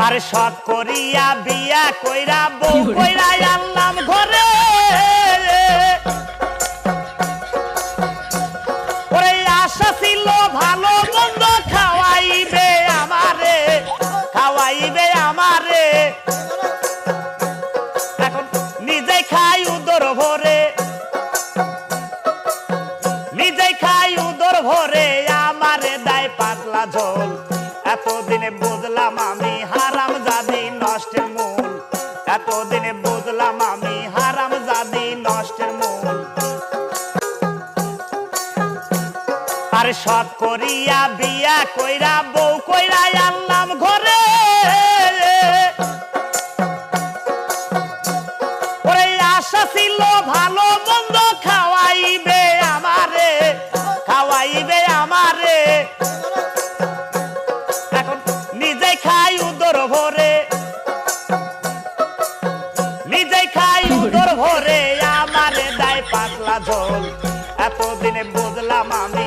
আরে সৎ করিয়া বিয়া কইরা বউ কইরা আনলাম ঘরে ওরে আশা ছিল ভালো মন্দ খাওয়াইবে আমারে এখন নিজে খাই উদর ভরে আমারে দায় পাতলা ঝোল এতদিনে বুঝলাম আমি হারাম জাদি নষ্টের মূল এতদিনে বুঝলাম আমি হারাম জাদি নষ্টের মূল আরে সৎ করিয়া বিয়া কইরা বউ কইরা আনলাম ঘরে ওরে আশা ছিল ভালো মন্দ খাওয়াইবে আমারে এখন নিজে খাই উদর ভরে আমারে দায় পাতলা ঝোল এতদিনে বুঝলাম আমি